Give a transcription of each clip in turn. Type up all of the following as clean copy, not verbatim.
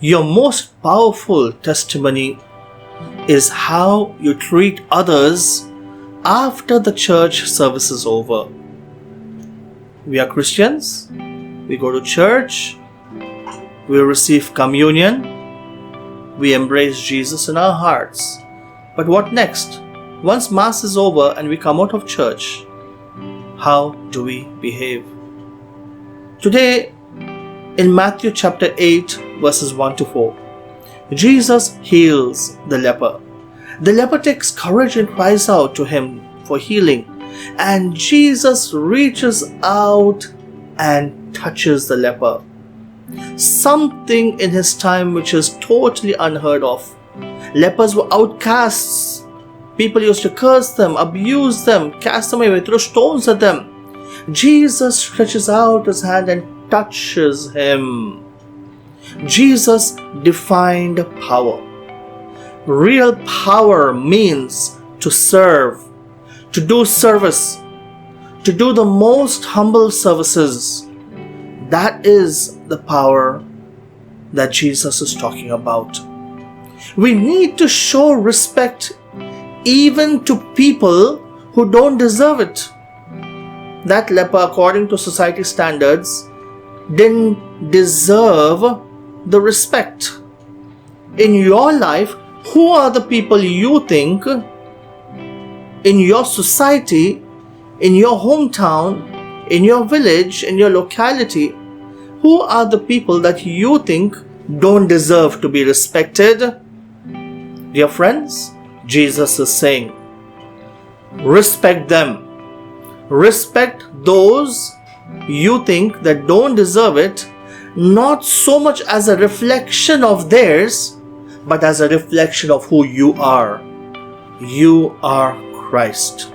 Your most powerful testimony is how you treat others after the church service is over. We are Christians, we go to church, we receive communion, we embrace Jesus in our hearts. But what next? Once Mass is over and we come out of church, how do we behave? Today, in Matthew chapter 8, verses 1 to 4, Jesus heals the leper. The leper takes courage and cries out to him for healing. And Jesus reaches out and touches the leper. Something in his time which is totally unheard of. Lepers were outcasts. People used to curse them, abuse them, cast them away, throw stones at them. Jesus stretches out his hand and touches him. Jesus defined power. Real power means to serve, to do service, to do the most humble services. That is the power that Jesus is talking about. We need to show respect even to people who don't deserve it. That leper, according to society standards, didn't deserve the respect. In your life, who are the people you think, in your society, in your hometown, in your village, in your locality, who are the people that you think don't deserve to be respected? Dear friends, Jesus is saying, respect them. Respect those you think that don't deserve it, not so much as a reflection of theirs, but as a reflection of who you are. You are Christ.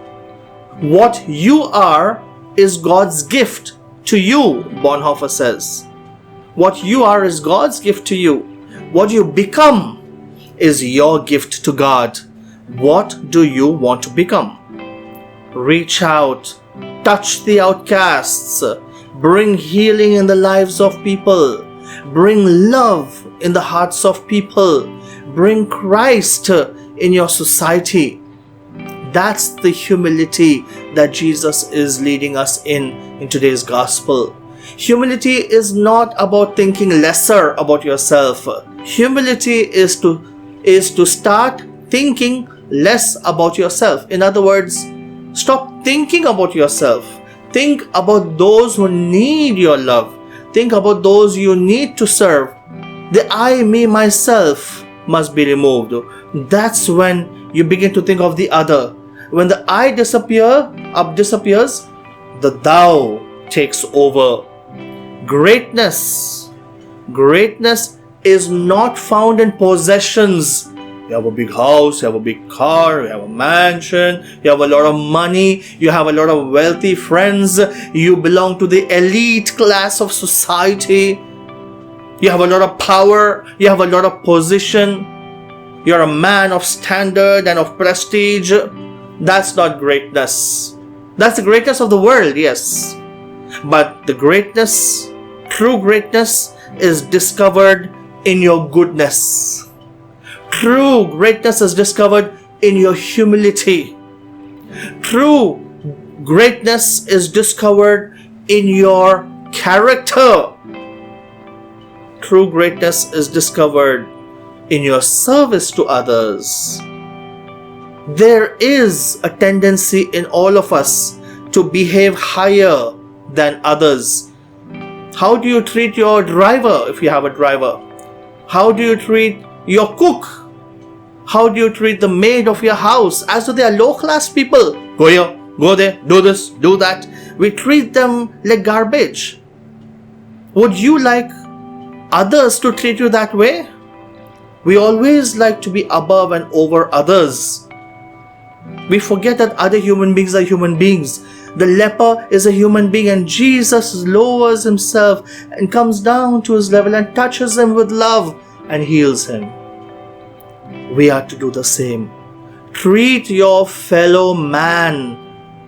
What you are is God's gift to you, Bonhoeffer says. What you are is God's gift to you. What you become is your gift to God. What do you want to become? Reach out, touch the outcasts, bring healing in the lives of people, bring love in the hearts of people, bring Christ in your society. That's the humility that Jesus is leading us in today's gospel. Humility is not about thinking lesser about yourself. Humility is to start thinking less about yourself. In other words, stop thinking about yourself. Think about those who need your love. Think about those you need to serve. The I, me, myself must be removed. That's when you begin to think of the other. When the I disappears, the thou takes over. Greatness is not found in possessions. You have a big house, you have a big car, you have a mansion, you have a lot of money, you have a lot of wealthy friends, you belong to the elite class of society, you have a lot of power, you have a lot of position, you're a man of standard and of prestige. That's not greatness. That's the greatness of the world, yes. But the greatness, true greatness, is discovered in your goodness. True greatness is discovered in your humility. True greatness is discovered in your character. True greatness is discovered in your service to others. There is a tendency in all of us to behave higher than others. How do you treat your driver if you have a driver? How do you treat your cook? How do you treat the maid of your house as though they are low-class people? Go here, go there, do this, do that. We treat them like garbage. Would you like others to treat you that way? We always like to be above and over others. We forget that other human beings are human beings. The leper is a human being, and Jesus lowers himself and comes down to his level and touches him with love and heals him. We are to do the same. Treat your fellow man,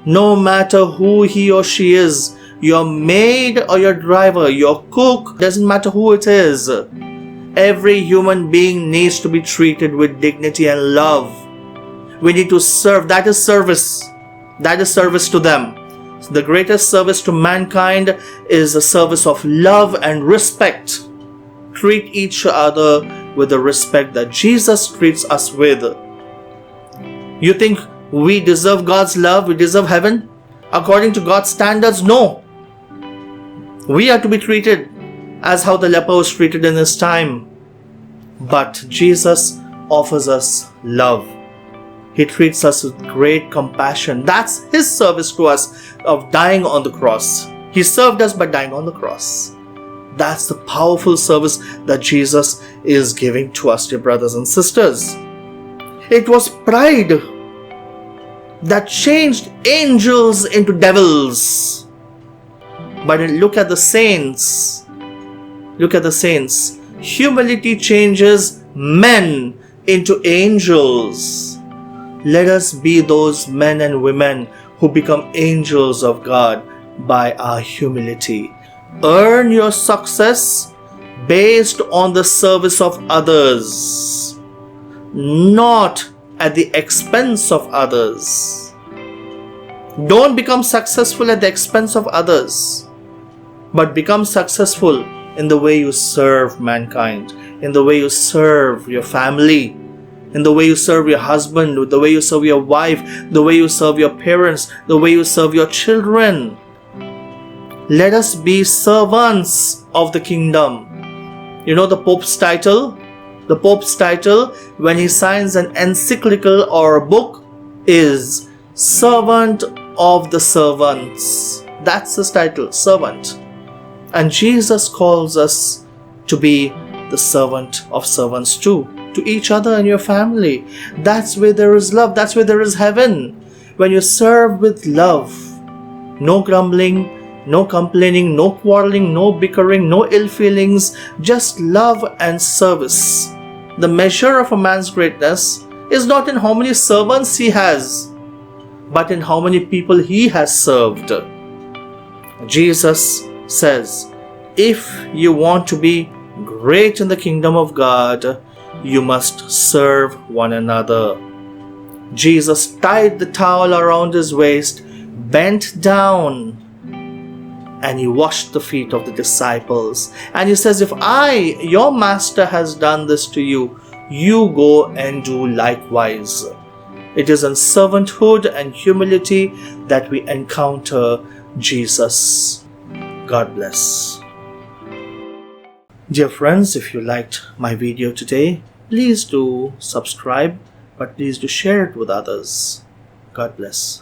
no matter who he or she is, your maid or your driver, your cook, doesn't matter who it is. Every human being needs to be treated with dignity and love. We need to serve. That is service. That is service to them. So the greatest service to mankind is the service of love and respect. Treat each other with the respect that Jesus treats us with. You think we deserve God's love? We deserve heaven? According to God's standards? No. We are to be treated as how the leper was treated in his time. But Jesus offers us love. He treats us with great compassion. That's His service to us of dying on the cross. He served us by dying on the cross. That's the powerful service that Jesus is giving to us, dear brothers and sisters. It was pride that changed angels into devils. But look at the saints. Look at the saints. Humility changes men into angels. Let us be those men and women who become angels of God by our humility. Earn your success based on the service of others, not at the expense of others. Don't become successful at the expense of others, but become successful in the way you serve mankind, in the way you serve your family, in the way you serve your husband, the way you serve your wife, the way you serve your parents, the way you serve your children. Let us be servants of the kingdom. You know the Pope's title? The Pope's title, when he signs an encyclical or a book, is Servant of the Servants. That's his title, servant. And Jesus calls us to be the servant of servants too, to each other and your family. That's where there is love. That's where there is heaven. When you serve with love, no grumbling, no complaining, no quarreling, no bickering, no ill feelings, just love and service. The measure of a man's greatness is not in how many servants he has, but in how many people he has served. Jesus says, if you want to be great in the kingdom of God, you must serve one another. Jesus tied the towel around his waist, bent down, and he washed the feet of the disciples. And he says, if I, your master, has done this to you, you go and do likewise. It is in servanthood and humility that we encounter Jesus. God bless. Dear friends, if you liked my video today, please do subscribe, but please do share it with others. God bless.